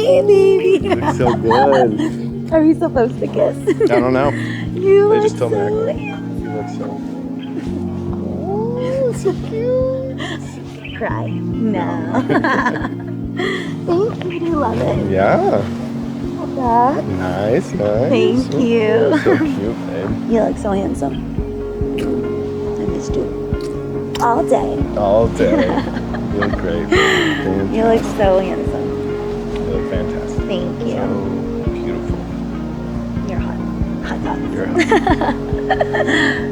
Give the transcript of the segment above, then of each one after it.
baby. You look so good. Are we supposed to kiss? I don't know. You They look just told me so I handsome. You look so. Oh, so cute. Cry. No. Thank you. Do you love it? Yeah. Hold that. Nice. Thank Oh, you. so cute, babe. You look so handsome. I missed you. All day. All day. You look great. Fantastic. You look so handsome. You look fantastic. Thank you. So beautiful. You're hot. Hot dog. You're hot.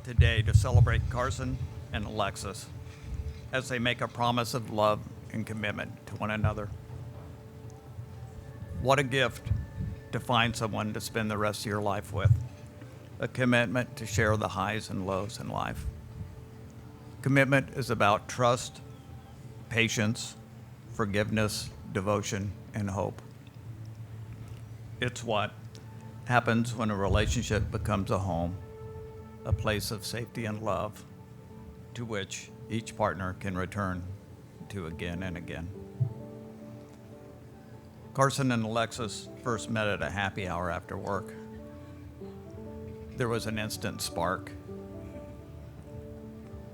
Today to celebrate Carson and Alexis as they make a promise of love and commitment to one another. What a gift to find someone to spend the rest of your life with, a commitment to share the highs and lows in life. Commitment is about trust, patience, forgiveness, devotion, and hope. It's what happens when a relationship becomes a home, a place of safety and love, to which each partner can return to again and again. Carson and Alexis first met at a happy hour after work. There was an instant spark.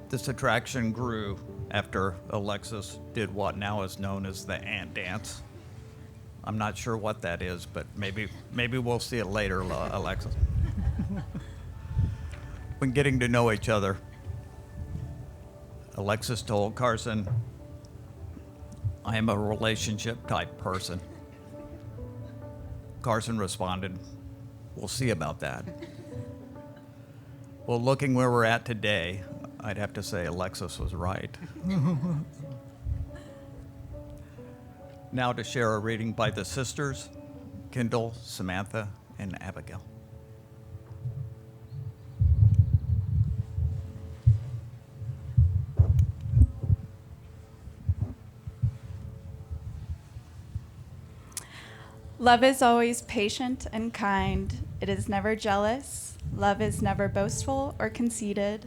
This attraction grew after Alexis did what now is known as the ant dance. I'm not sure what that is, but maybe we'll see it later, Alexis. When getting to know each other, Alexis told Carson, "I am a relationship type person." Carson responded, "We'll see about that." Well, looking where we're at today, I'd have to say Alexis was right. Now to share a reading by the sisters, Kendall, Samantha, and Abigail. Love is always patient and kind. It is never jealous. Love is never boastful or conceited.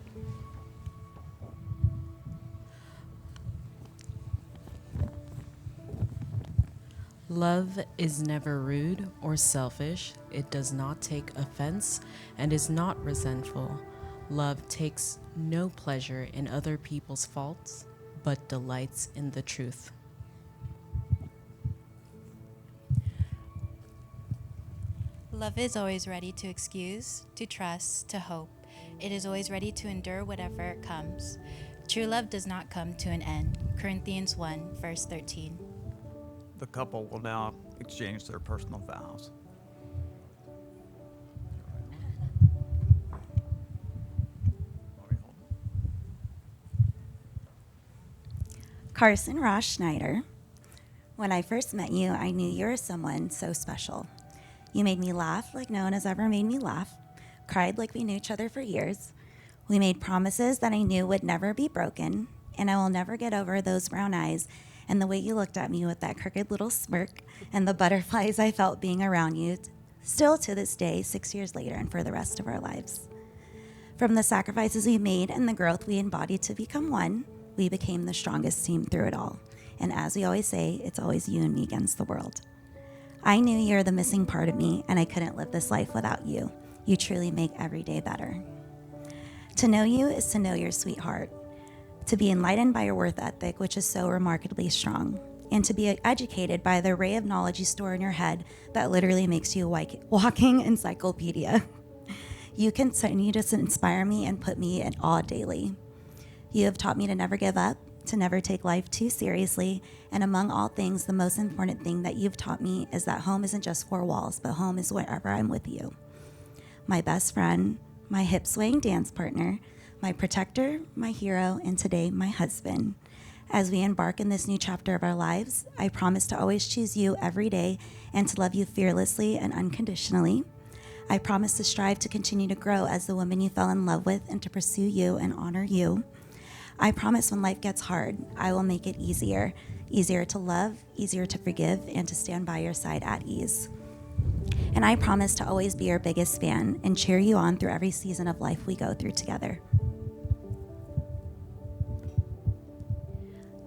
Love is never rude or selfish. It does not take offense and is not resentful. Love takes no pleasure in other people's faults, but delights in the truth. Love is always ready to excuse, to trust, to hope. It is always ready to endure whatever comes. True love does not come to an end. Corinthians 1, verse 13. The couple will now exchange their personal vows. Carson Ross Schneider, when I first met you, I knew you were someone so special. You made me laugh like no one has ever made me laugh, cried like we knew each other for years. We made promises that I knew would never be broken, and I will never get over those brown eyes and the way you looked at me with that crooked little smirk and the butterflies I felt being around you, still to this day, 6 years later and for the rest of our lives. From the sacrifices we made and the growth we embodied to become one, we became the strongest team through it all. And as we always say, it's always you and me against the world. I knew you're the missing part of me, and I couldn't live this life without you. You truly make every day better. To know you is to know your sweetheart, to be enlightened by your worth ethic, which is so remarkably strong, and to be educated by the array of knowledge you store in your head that literally makes you a walking encyclopedia. You continue to inspire me and put me in awe daily. You have taught me to never give up, to never take life too seriously, and among all things, the most important thing that you've taught me is that home isn't just four walls, but home is wherever I'm with you. My best friend, my hip-swaying dance partner, my protector, my hero, and today, my husband. As we embark in this new chapter of our lives, I promise to always choose you every day and to love you fearlessly and unconditionally. I promise to strive to continue to grow as the woman you fell in love with and to pursue you and honor you. I promise when life gets hard, I will make it easier to love, easier to forgive, and to stand by your side at ease. And I promise to always be your biggest fan and cheer you on through every season of life we go through together.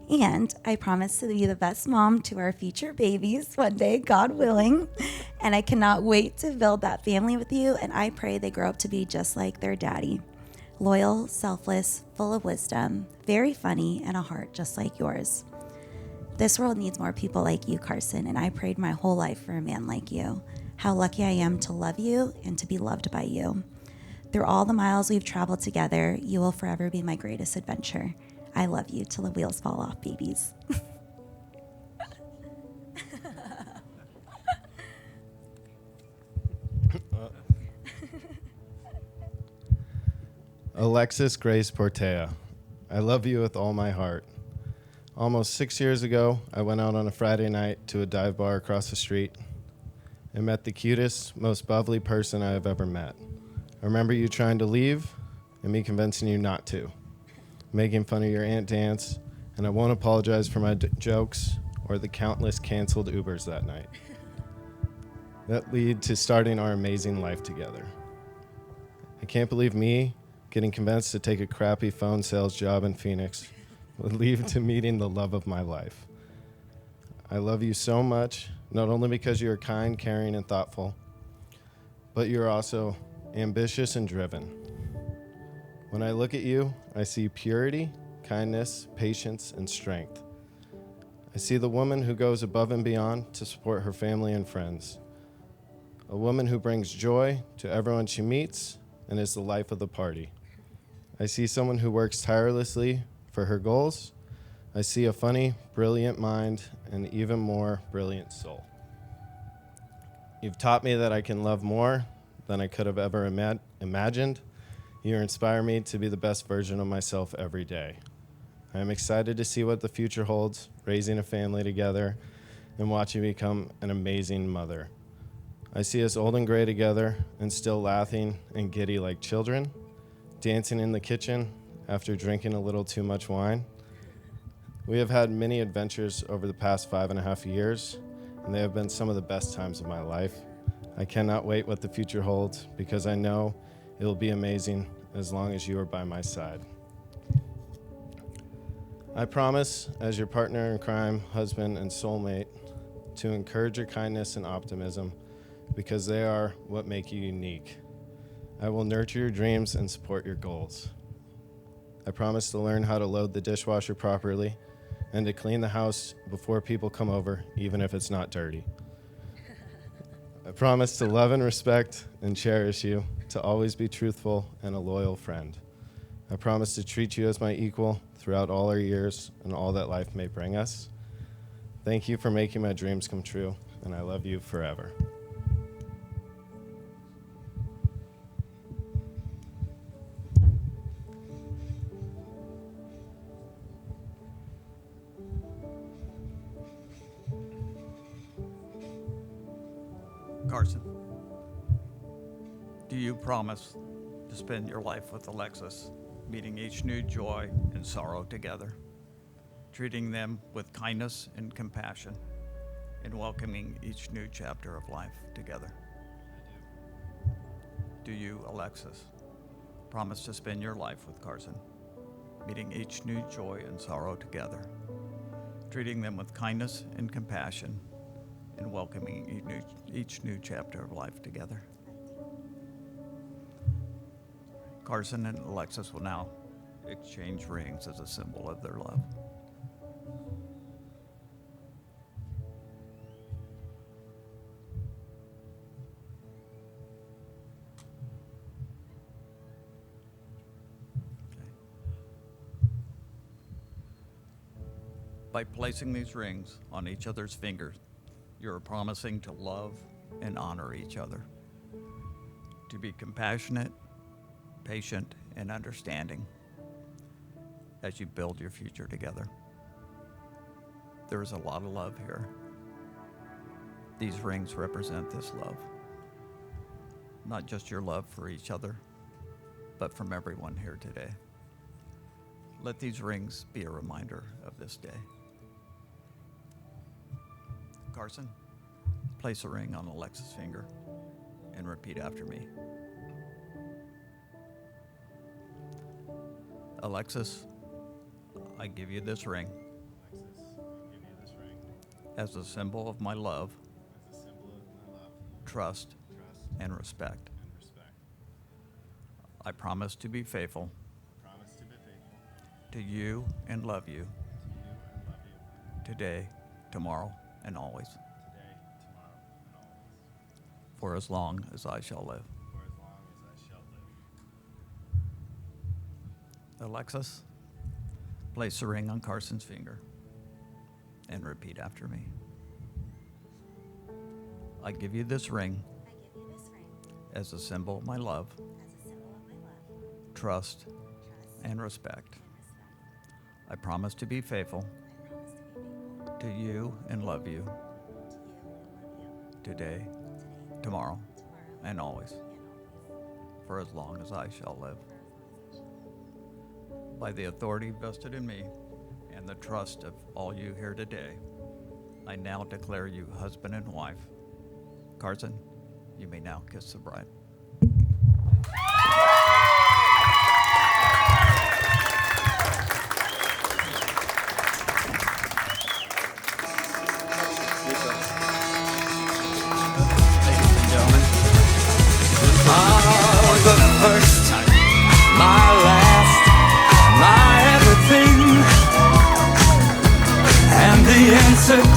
And I promise to be the best mom to our future babies one day, God willing. And I cannot wait to build that family with you, and I pray they grow up to be just like their daddy. Loyal, selfless, full of wisdom, very funny, and a heart just like yours. This world needs more people like you, Carson, and I prayed my whole life for a man like you. How lucky I am to love you and to be loved by you. Through all the miles we've traveled together, you will forever be my greatest adventure. I love you till the wheels fall off, babies. Alexis Grace Portea, I love you with all my heart. Almost 6 years ago, I went out on a Friday night to a dive bar across the street and met the cutest, most bubbly person I have ever met. I remember you trying to leave and me convincing you not to, making fun of your ant dance, and I won't apologize for my jokes or the countless canceled Ubers that night. That lead to starting our amazing life together. I can't believe me getting convinced to take a crappy phone sales job in Phoenix would lead to meeting the love of my life. I love you so much, not only because you are kind, caring, and thoughtful, but you're also ambitious and driven. When I look at you, I see purity, kindness, patience, and strength. I see the woman who goes above and beyond to support her family and friends. A woman who brings joy to everyone she meets and is the life of the party. I see someone who works tirelessly for her goals. I see a funny, brilliant mind and even more brilliant soul. You've taught me that I can love more than I could have ever imagined. You inspire me to be the best version of myself every day. I am excited to see what the future holds, raising a family together and watching you become an amazing mother. I see us old and gray together and still laughing and giddy like children, dancing in the kitchen after drinking a little too much wine. We have had many adventures over the past 5.5 years, and they have been some of the best times of my life. I cannot wait what the future holds because I know it will be amazing as long as you are by my side. I promise, as your partner in crime, husband, and soulmate, to encourage your kindness and optimism because they are what make you unique. I will nurture your dreams and support your goals. I promise to learn how to load the dishwasher properly and to clean the house before people come over, even if it's not dirty. I promise to love and respect and cherish you, to always be truthful and a loyal friend. I promise to treat you as my equal throughout all our years and all that life may bring us. Thank you for making my dreams come true, and I love you forever. Carson, do you promise to spend your life with Alexis, meeting each new joy and sorrow together, treating them with kindness and compassion, and welcoming each new chapter of life together? Do you, Alexis, promise to spend your life with Carson, meeting each new joy and sorrow together, treating them with kindness and compassion, and welcoming each new chapter of life together? Carson and Alexis will now exchange rings as a symbol of their love. By placing these rings on each other's fingers, you are promising to love and honor each other, to be compassionate, patient, and understanding as you build your future together. There is a lot of love here. These rings represent this love, not just your love for each other, but from everyone here today. Let these rings be a reminder of this day. Carson, place a ring on Alexis' finger and repeat after me. Alexis, I give you this ring as a symbol of my love, trust, and respect. I promise to be faithful to you and love you today, tomorrow, and always, for as long as I shall live. Alexis, place the ring on Carson's finger and repeat after me. I give you this ring as a symbol of my love, trust, and respect. I promise to be faithful to you and love you today, tomorrow, and always, for as long as I shall live. By the authority vested in me and the trust of all you here today, I now declare you husband and wife. Carson, you may now kiss the bride.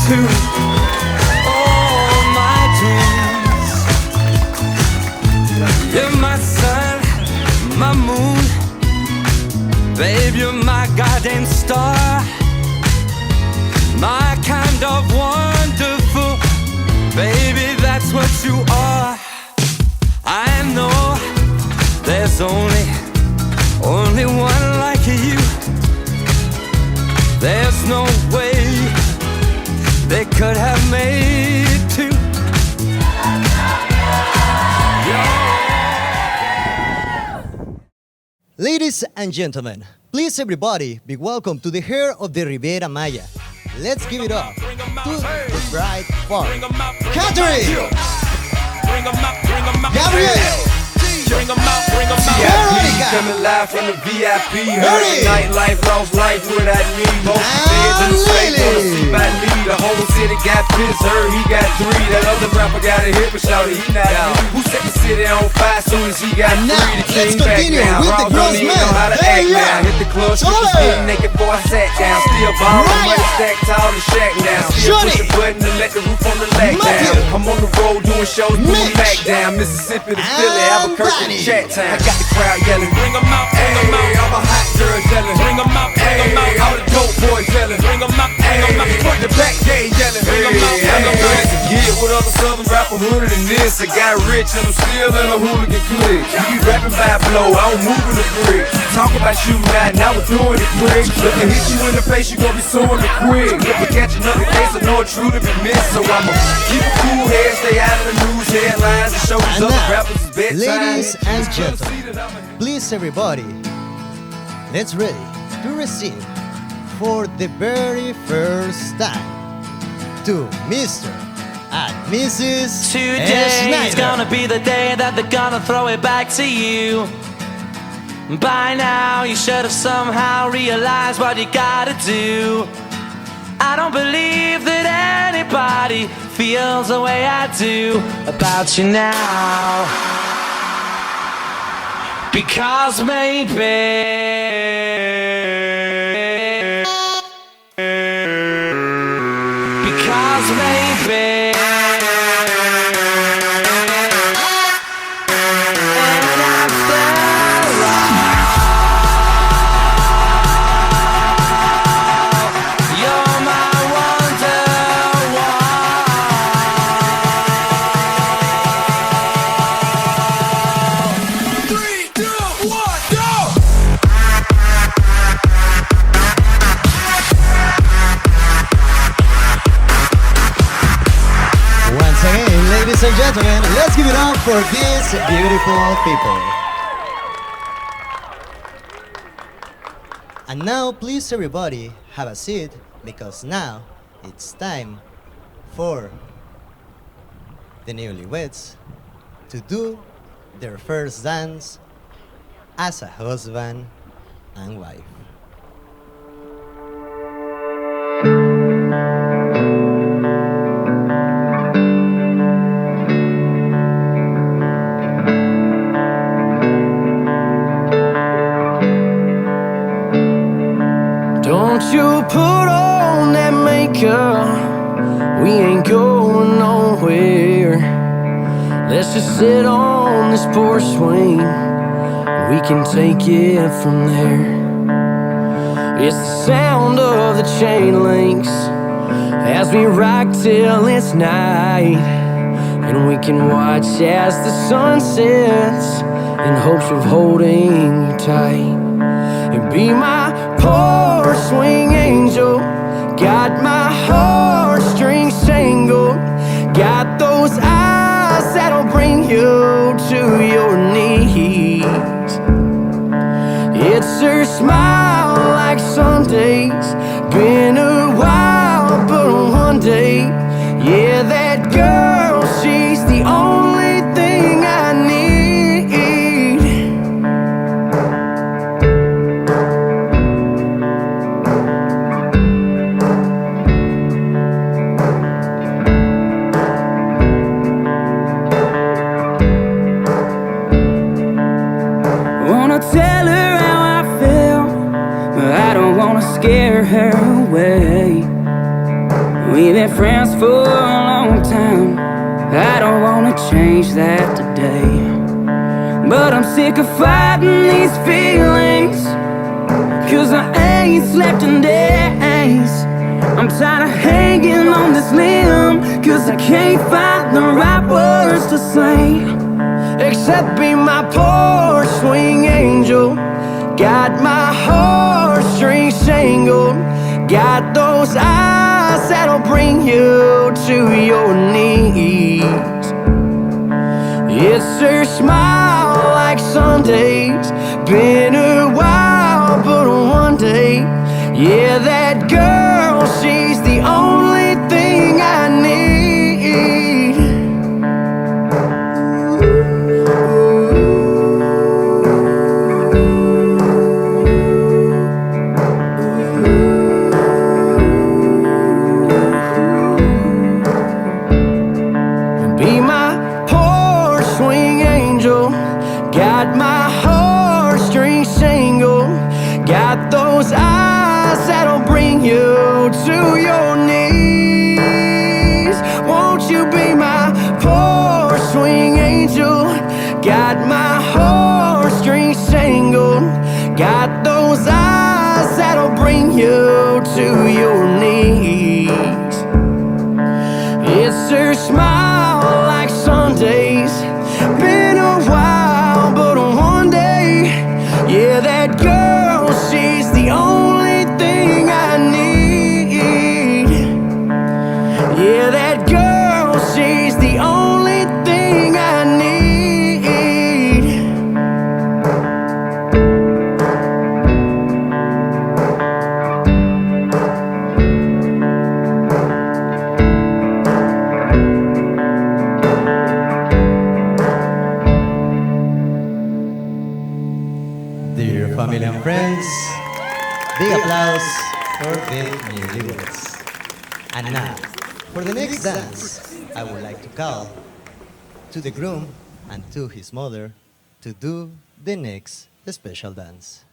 to all my dreams. You're my sun, my moon, babe, you're my goddamn star. My kind of wonderful, baby, that's what you are. I know there's only one like you. There's no way they could have made two. Ladies and gentlemen, please everybody be welcome to the hair of the Riviera Maya. Let's give it up to the bright part. Catherine! Gabriel! Veronica! Coming live from the VIP. Heard nightlife, lost life without me. Most feds in the state wanna see by me. The whole city got pissed, heard he got 3. That other rapper got a hit, but shouted he not out. Who set the city on fire soon as he got 3? The king back down. With the Don't even know how to act now. Hit the club, strippers getting naked before I sat down. Still ballin', money stacked tall and shack down. Still push the button to let the roof on the lag down. I'm on the road doing shows, doing back down. Mississippi to Philly, Albuquerque, Chat Town. I got the crowd yelling, bring 'em out, bring 'em out. All my hot girls yelling, bring 'em out, bring 'em out. All the dope boys yelling, bring 'em out, bring 'em out. Put the back gate yelling, bring 'em out, bring 'em out. To get with other southern rapper hooded than this. I got rich and I'm still in a hooligan clique. You rapping by blow, I don't move in the brick. Talk about shooting out, now we're doing it quick. Look and hit you in the face, you gon' be suing it quick. If we catch another case, I know it's true to be missed. So I'ma keep a cool head, stay out of the news headlines, and show these other rappers it's bedtime. Ladies and gentlemen, please everybody, let's ready to receive for the very first time to Mr. and Mrs. Today's gonna be the day that they're gonna throw it back to you. By now you should have somehow realized what you gotta do. I don't believe that anybody feels the way I do about you now. Because maybe ladies and gentlemen, let's give it up for these beautiful people. And now, please everybody, have a seat, because now it's time for the newlyweds to do their first dance as a husband and wife. don't you put on that makeup, we ain't going nowhere. Let's just sit on this porch swing, we can take it from there. It's the sound of the chain links as we rock till it's night, and we can watch as the sun sets in hopes of holding you tight. And be my porch swing angel, got my heartstrings tangled, got those eyes that'll bring you to your knees. It's her smile like Sundays, been a while but one day, yeah, that girl, she's the only thing I need. Tell her how I feel, but I don't wanna scare her away. We've been friends for a long time. I don't wanna change that today, but I'm sick of fighting these feelings, 'cause I ain't slept in days. I'm tired of hanging on this limb, 'cause I can't find the right words to say, except be my porch swing angel. Got my heartstrings tangled, got those eyes that'll bring you to your knees. It's her smile like Sundays, been a while but one day, yeah, that girl, she's the only thing I need. Be my porch swing angel, got my heartstrings tangled, got those eyes that'll bring you to your knees. Won't you be my porch swing angel? Got my heartstrings tangled, got those eyes that'll bring you to your knees. It's her smile like Sundays, been a while but one day, yeah, that girl, she's the only thing I need. Yeah, that girl, she's the only thing I need. Dear family and friends, big applause for the newlyweds. And now, for the next dance, I would like to call to the groom and to his mother to do the next special dance.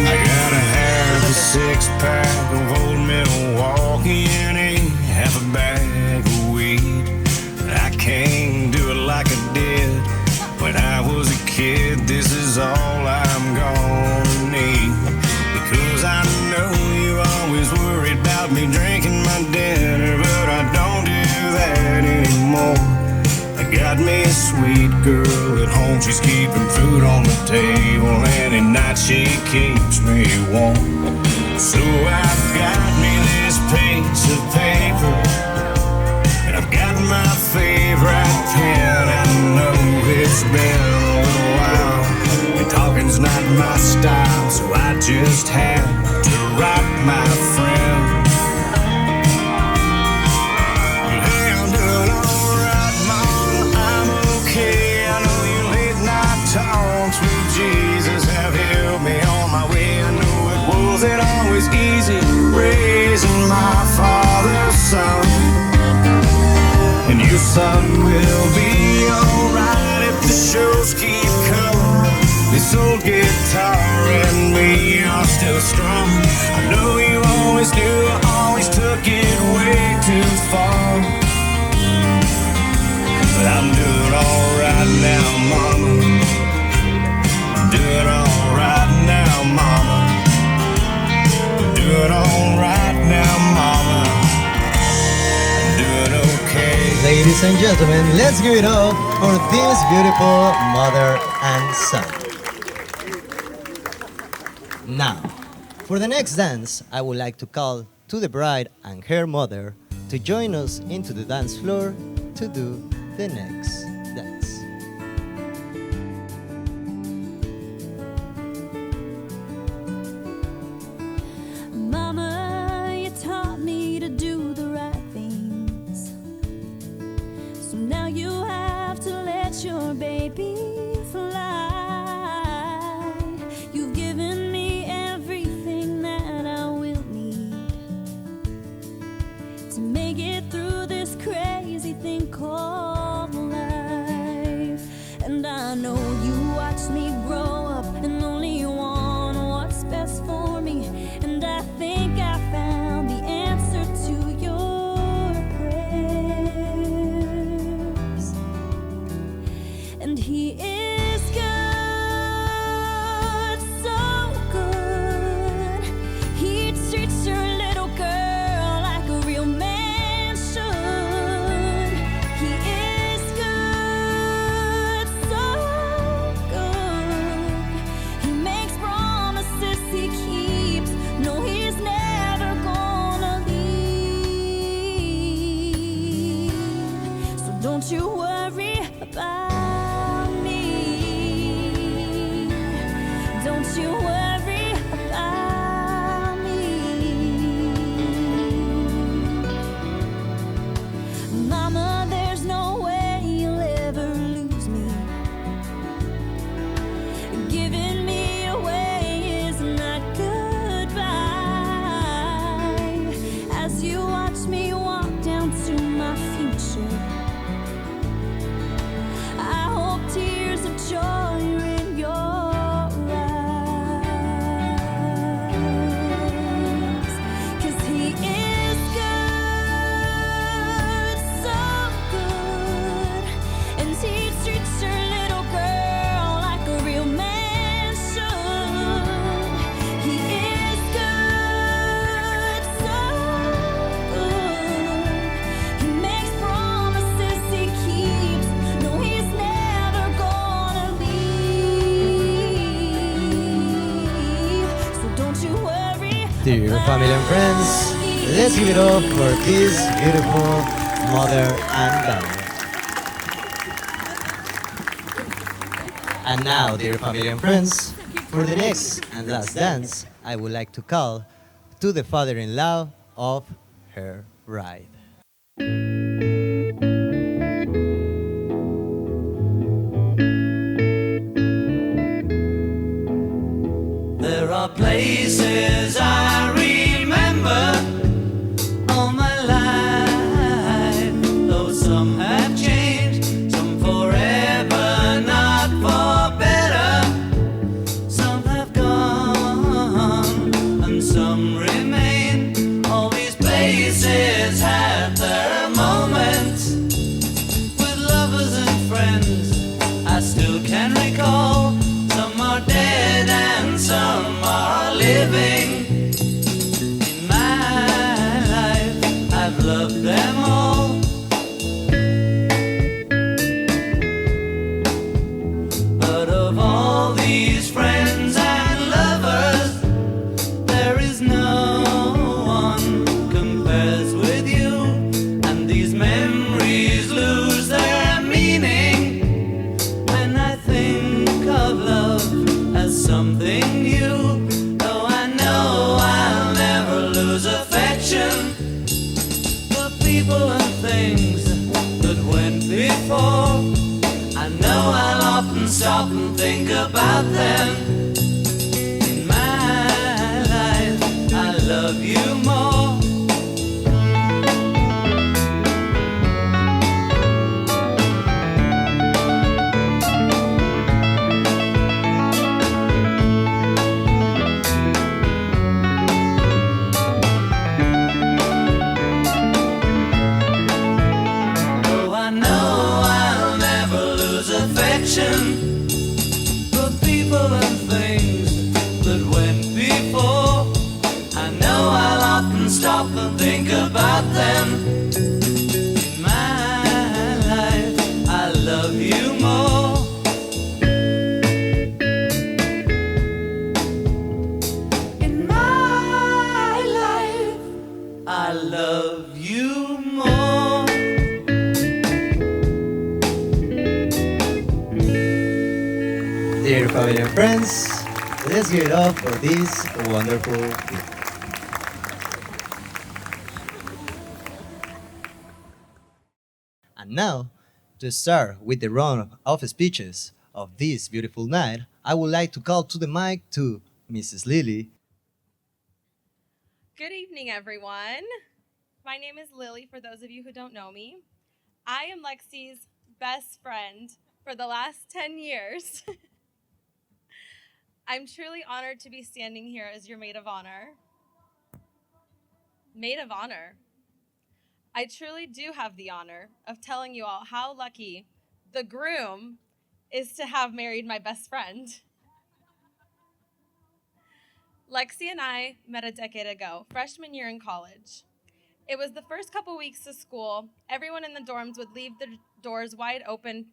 I got a half a six-pack of old Milwaukee and a half a bag of weed. I can't do it like I did when I was a kid. This is all I'm gonna need, because I know you always worried about me drinking my dinner, but I don't do that anymore. I got me a sweet girl at home, she's keeping food on the table, and at night she keeps me warm. So I've got me this piece of paper, and I've got my favorite pen. I know it's been a little while, and talking's not my style, so I just had to write my friend. Hey, I'm doing alright, Mama, I'm okay. I know your late night talks with Jesus have helped me on my way. I know it wasn't always easy raising my father's son, and your son will be alright if the shows keep coming. This old guitar and me are still strong. I know you always knew I always took it way too far, but I'm doing alright now, Mama. I'm doing alright now, Mama. I'm doing alright now, Mama. I'm doing okay. Ladies and gentlemen, let's give it up for this beautiful mother and son. Now, for the next dance, I would like to call to the bride and her mother to join us into the dance floor to do the next dance. Mama, you taught me to do the right things, so now you have to let your baby fly. Don't you worry about me. Don't you worry about me. Mama, there's no way you'll ever lose me. Giving me away is not goodbye. As you watch me walk down to my future, I hope tears of joy are in your eyes. 'Cause he is good, so good, and he treats your little girl like a real man should. He is good, so good. He makes promises he keeps. No, he's never gonna leave. So don't you worry. Dear family and friends, let's give it up for this beautiful mother and daughter. And now, dear family and friends, for the next and last dance, I would like to call to the father-in-law of her bride. There are places I remember all my life, though some have changed, some forever, not for better. Some have gone, and some remain. All these places have their moments with lovers and friends. I still can recall. Some are dead and some are living. In my life, I've loved them all. But of all these friends and lovers, there is no one compares with you. And these memories lose their meaning when I think of love as something new. Though I know I'll never lose affection for people and things that went before. I know I'll often stop and think about them. In my life, I love you more. Though I know I'll never lose affection for people and things that went before. I know I'll often stop and think about them. In my life, I love you more. In my life, I love you more. Dear family and friends, let's give it up for this wonderful group. And now, to start with the round of speeches of this beautiful night, I would like to call to the mic to Mrs. Lily. Good evening, everyone. My name is Lily, for those of you who don't know me. I am Lexi's best friend for the last 10 years. I'm truly honored to be standing here as your maid of honor. Maid of honor. I truly do have the honor of telling you all how lucky the groom is to have married my best friend. Lexi and I met a decade ago, freshman year in college. It was the first couple weeks of school. Everyone in the dorms would leave their doors wide open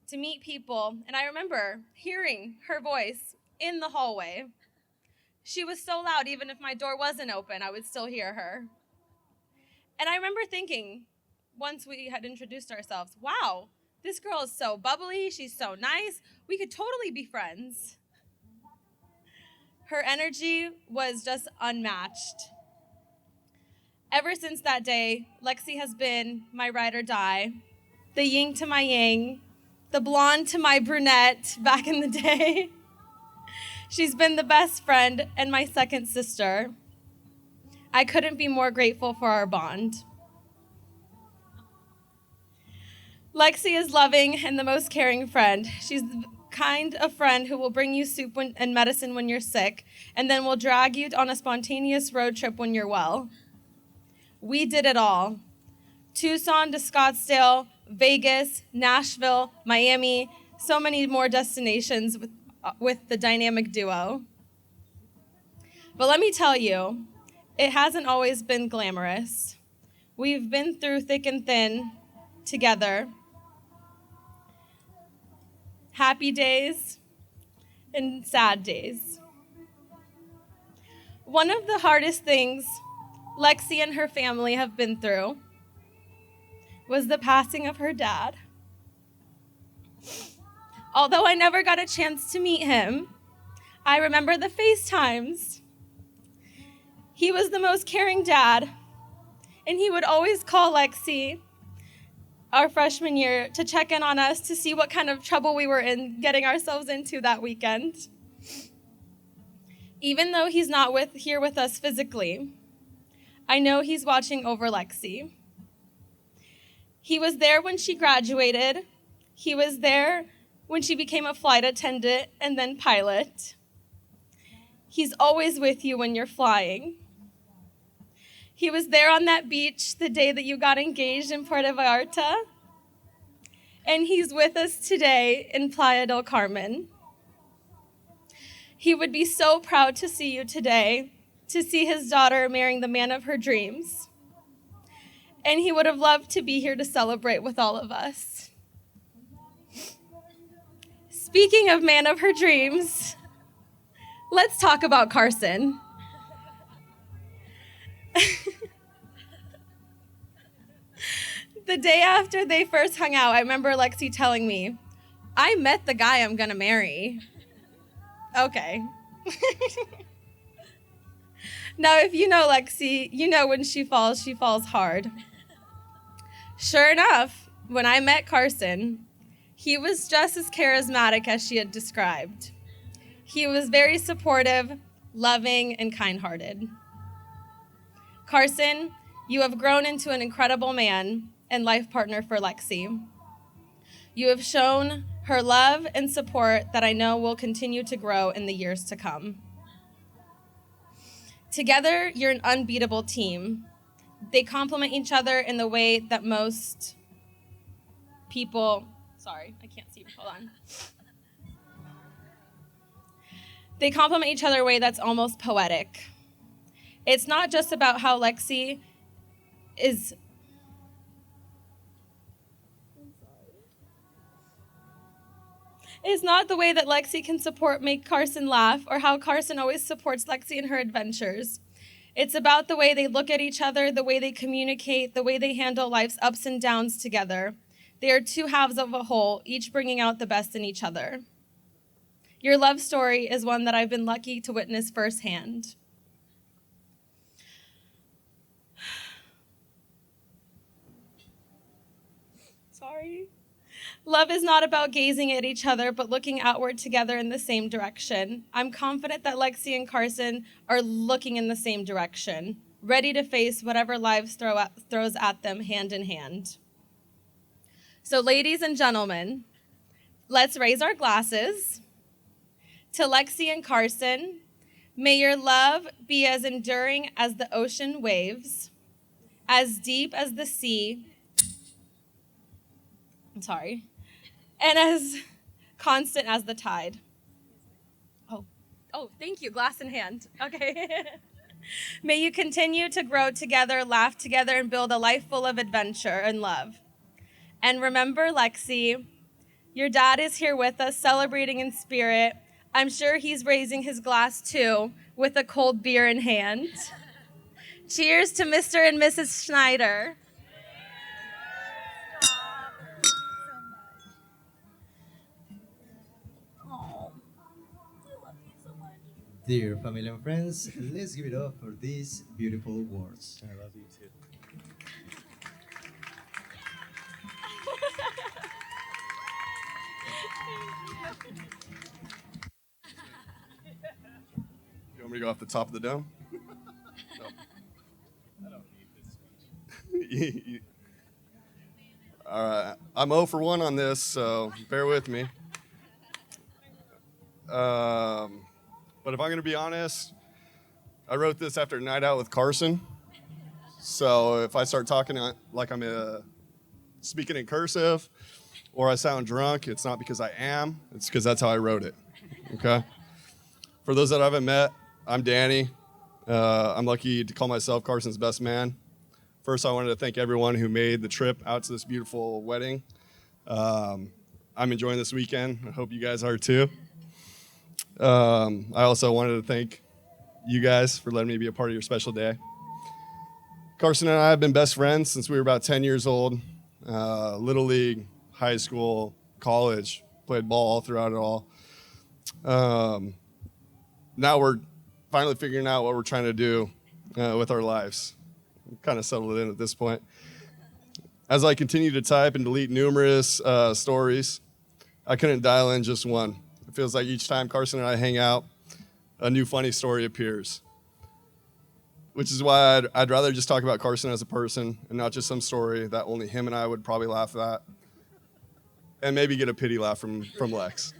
to meet people, and I remember hearing her voice in the hallway. She was so loud, even if my door wasn't open, I would still hear her. And I remember thinking, once we had introduced ourselves. Wow, this girl is so bubbly. She's so nice. We could totally be friends. Her energy was just unmatched. Ever since that day, Lexi has been my ride or die, the yin to my yang, the blonde to my brunette back in the day. She's been the best friend and my second sister. I couldn't be more grateful for our bond. Lexi is loving and the most caring friend. She's the kind of friend who will bring you soup and medicine when you're sick, and then will drag you on a spontaneous road trip when you're well. We did it all. Tucson to Scottsdale, Vegas, Nashville, Miami, so many more destinations with the dynamic duo. But let me tell you, it hasn't always been glamorous. We've been through thick and thin together. Happy days and sad days. One of the hardest things Lexi and her family have been through was the passing of her dad. Although I never got a chance to meet him, I remember the FaceTimes. He was the most caring dad, and he would always call Lexi our freshman year to check in on us to see what kind of trouble we were in getting ourselves into that weekend. Even though he's not here with us physically, I know he's watching over Lexi. He was there when she graduated. He was there when she became a flight attendant and then pilot. He's always with you when you're flying. He was there on that beach the day that you got engaged in Puerto Vallarta. And he's with us today in Playa del Carmen. He would be so proud to see you today, to see his daughter marrying the man of her dreams. And he would have loved to be here to celebrate with all of us. Speaking of man of her dreams, let's talk about Carson. The day after they first hung out, I remember Lexi telling me, I met the guy I'm gonna marry. Okay. Now, if you know Lexi, you know when she falls hard. Sure enough, when I met Carson, he was just as charismatic as she had described. He was very supportive, loving, and kind-hearted. Carson, you have grown into an incredible man and life partner for Lexi. You have shown her love and support that I know will continue to grow in the years to come. Together, you're an unbeatable team. They complement each other in the way that most people, sorry, I can't see, hold on. They complement each other in a way that's almost poetic. It's not just about how Lexi is It's not the way that Lexi can make Carson laugh, or how Carson always supports Lexi in her adventures. It's about the way they look at each other, the way they communicate, the way they handle life's ups and downs together. They are two halves of a whole, each bringing out the best in each other. Your love story is one that I've been lucky to witness firsthand. Sorry. Love is not about gazing at each other, but looking outward together in the same direction. I'm confident that Lexi and Carson are looking in the same direction, ready to face whatever life throws at them hand in hand. So, ladies and gentlemen, let's raise our glasses to Lexi and Carson. May your love be as enduring as the ocean waves, as deep as the sea, and as constant as the tide. Oh, thank you, glass in hand. Okay. May you continue to grow together, laugh together, and build a life full of adventure and love. And remember, Lexi, your dad is here with us, celebrating in spirit. I'm sure he's raising his glass too, with a cold beer in hand. Cheers to Mr. and Mrs. Schneider. Dear family and friends, let's give it up for these beautiful words. I love you too. You want me to go off the top of the dome? No. All right. I'm 0 for 1 on this, so bear with me. But if I'm going to be honest, I wrote this after a night out with Carson. So if I start talking like I'm speaking in cursive or I sound drunk, it's not because I am. It's because that's how I wrote it. Okay? For those that I haven't met, I'm Danny. I'm lucky to call myself Carson's best man. First, I wanted to thank everyone who made the trip out to this beautiful wedding. I'm enjoying this weekend. I hope you guys are too. I also wanted to thank you guys for letting me be a part of your special day. Carson and I have been best friends since we were about 10 years old. Little league, high school, college, played ball all throughout it all. Now we're finally figuring out what we're trying to do with our lives. Kind of settled in at this point. As I continue to type and delete numerous stories, I couldn't dial in just one. It feels like each time Carson and I hang out, a new funny story appears. Which is why I'd rather just talk about Carson as a person and not just some story that only him and I would probably laugh at. And maybe get a pity laugh from Lex.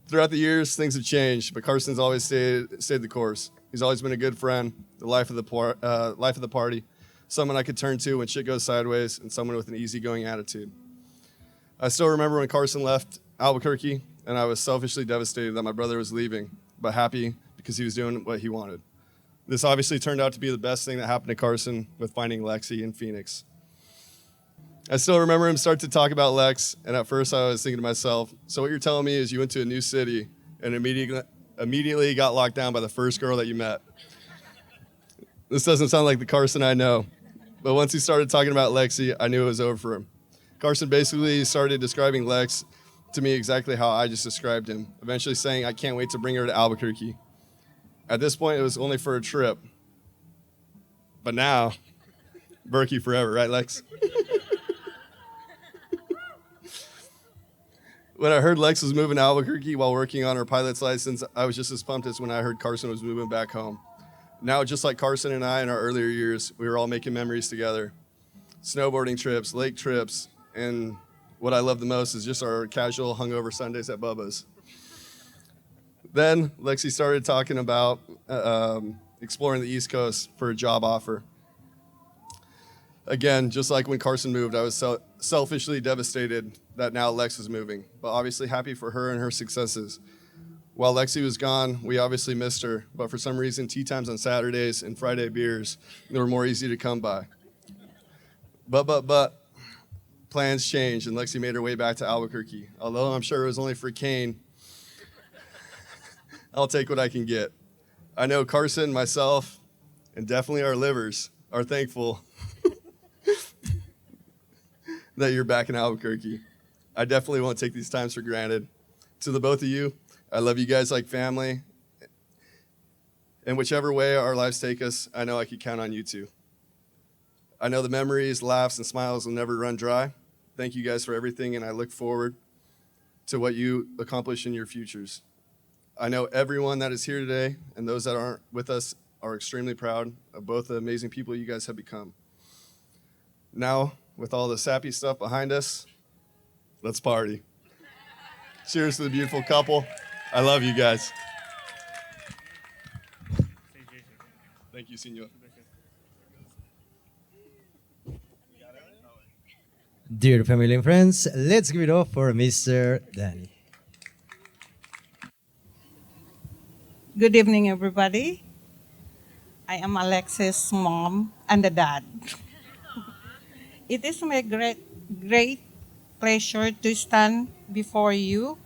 Throughout the years, things have changed, but Carson's always stayed the course. He's always been a good friend, the life of the party, someone I could turn to when shit goes sideways, and someone with an easygoing attitude. I still remember when Carson left Albuquerque, and I was selfishly devastated that my brother was leaving, but happy because he was doing what he wanted. This obviously turned out to be the best thing that happened to Carson with finding Lexi in Phoenix. I still remember him start to talk about Lex, and at first I was thinking to myself, so what you're telling me is you went to a new city and immediately got locked down by the first girl that you met. This doesn't sound like the Carson I know, but once he started talking about Lexi, I knew it was over for him. Carson basically started describing Lex to me exactly how I just described him, eventually saying, I can't wait to bring her to Albuquerque. At this point, it was only for a trip. But now, Berkey forever, right, Lex? When I heard Lex was moving to Albuquerque while working on her pilot's license, I was just as pumped as when I heard Carson was moving back home. Now, just like Carson and I in our earlier years, we were all making memories together. Snowboarding trips, lake trips, and what I love the most is just our casual hungover Sundays at Bubba's. Then Lexi started talking about exploring the East Coast for a job offer. Again, just like when Carson moved, I was selfishly devastated that now Lex is moving, but obviously happy for her and her successes. While Lexi was gone, we obviously missed her, but for some reason, tea times on Saturdays and Friday beers, they were more easy to come by. But, plans changed, and Lexi made her way back to Albuquerque. Although I'm sure it was only for Kane, I'll take what I can get. I know Carson, myself, and definitely our livers are thankful that you're back in Albuquerque. I definitely won't take these times for granted. To the both of you, I love you guys like family. And whichever way our lives take us, I know I can count on you too. I know the memories, laughs, and smiles will never run dry. Thank you guys for everything, and I look forward to what you accomplish in your futures. I know everyone that is here today and those that aren't with us are extremely proud of both the amazing people you guys have become. Now, with all the sappy stuff behind us, let's party. Cheers to the beautiful couple. I love you guys. Thank you, senor. Dear family and friends, let's give it up for Mr. Danny. Good evening, everybody. I am Alexis' mom and the dad. It is my great pleasure to stand before you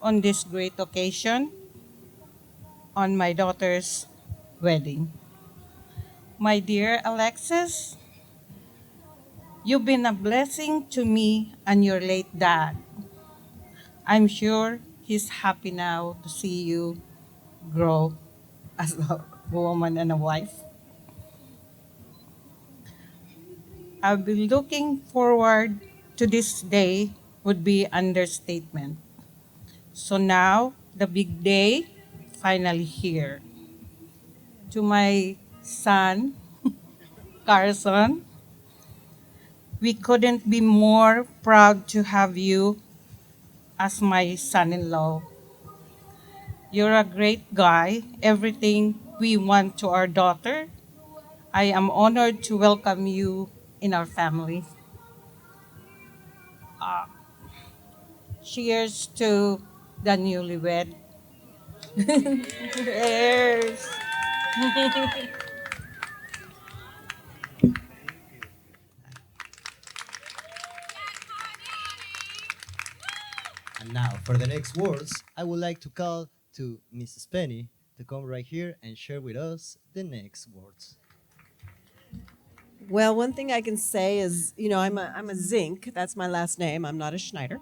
on this great occasion on my daughter's wedding. My dear Alexis, you've been a blessing to me and your late dad. I'm sure he's happy now to see you grow as a woman and a wife. I've been looking forward to this day would be understatement. So now the big day finally here. To my son, Carson, we couldn't be more proud to have you as my son-in-law. You're a great guy, everything we want to our daughter. I am honored to welcome you in our family. Uh, Cheers to the newlywed. Cheers. And now, for the next words, I would like to call to Mrs. Penny to come right here and share with us the next words. Well, one thing I can say is, I'm a Zink. That's my last name. I'm not a Schneider.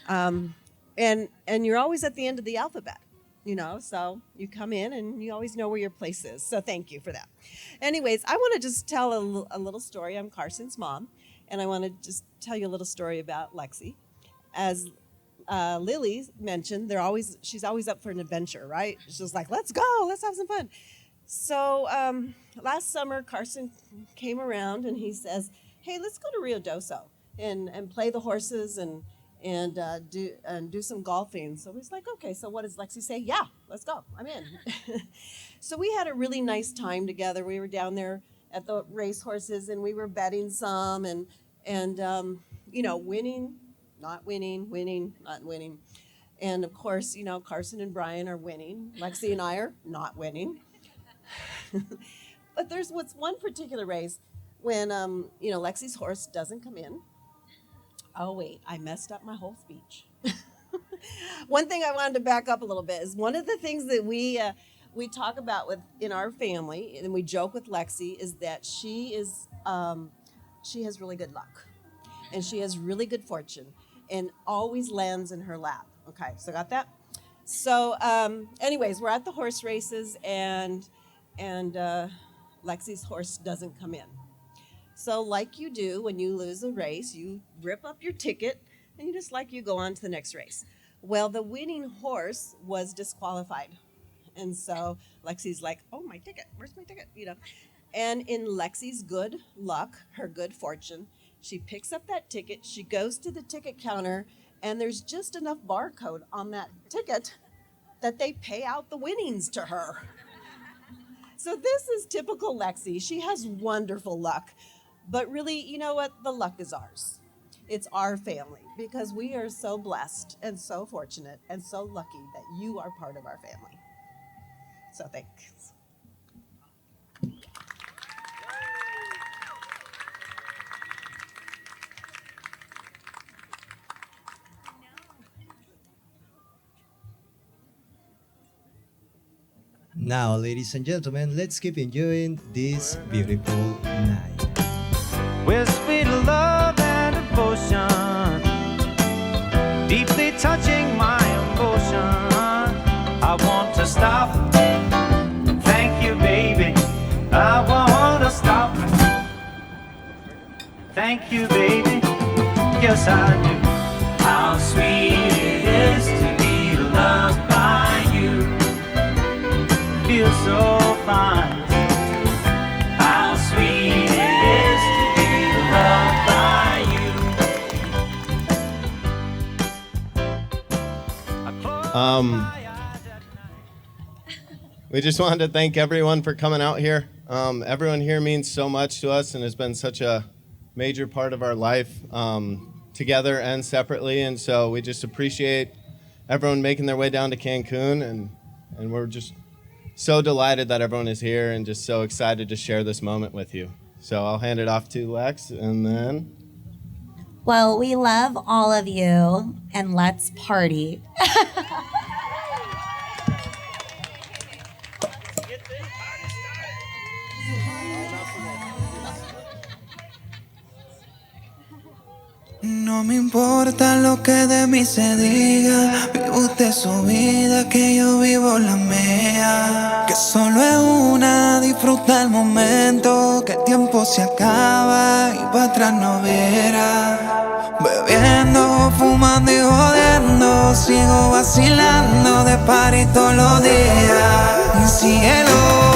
And you're always at the end of the alphabet, so you come in and you always know where your place is. So thank you for that. Anyways, I want to just tell a little story. I'm Carson's mom, and I want to just tell you a little story about Lexi. As Lily mentioned, she's always up for an adventure, right? She's like, let's go, let's have some fun. So last summer, Carson came around and he says, "Hey, let's go to Rio Doso and play the horses and do some golfing." So he's like, "Okay." So what does Lexi say? "Yeah, let's go. I'm in." So we had a really nice time together. We were down there at the race horses and we were betting some and winning, not winning, winning, not winning. And of course, Carson and Brian are winning. Lexi and I are not winning. But there's one particular race when Lexi's horse doesn't come in. Oh wait, I messed up my whole speech. One thing I wanted to back up a little bit is one of the things that we talk about in our family, and we joke with Lexi, is that she has really good luck, and she has really good fortune, and always lands in her lap. Okay, so got that. So, anyways, we're at the horse races, and Lexi's horse doesn't come in. So like you do when you lose a race, you rip up your ticket and you go on to the next race. Well, the winning horse was disqualified. And so Lexi's like, "Oh, my ticket, where's my ticket?" And in Lexi's good luck, her good fortune, she picks up that ticket, she goes to the ticket counter, and there's just enough barcode on that ticket that they pay out the winnings to her. So this is typical Lexi. She has wonderful luck. But really, you know what? The luck is ours. It's our family because we are so blessed and so fortunate and so lucky that you are part of our family. So thanks. Now, ladies and gentlemen, let's keep enjoying this beautiful night. With sweet love and devotion, deeply touching my emotion. I want to stop. Thank you, baby. I want to stop. Thank you, baby. Yes, I do. How sweet it is to be loved by you. Feels so fine. How sweet it is to be loved by you. We just wanted to thank everyone for coming out here. Everyone here means so much to us and has been such a major part of our life, together and separately. And so we just appreciate everyone making their way down to Cancun, and we're just so delighted that everyone is here and just so excited to share this moment with you. So I'll hand it off to Lex, and then... Well, we love all of you, and let's party. No me importa lo que de mí se diga, vive usted su vida, que yo vivo la mía. Que solo es una, disfruta el momento, que el tiempo se acaba y para atrás no verá. Bebiendo, fumando y jodiendo, sigo vacilando de party todos los días. Y síguelo.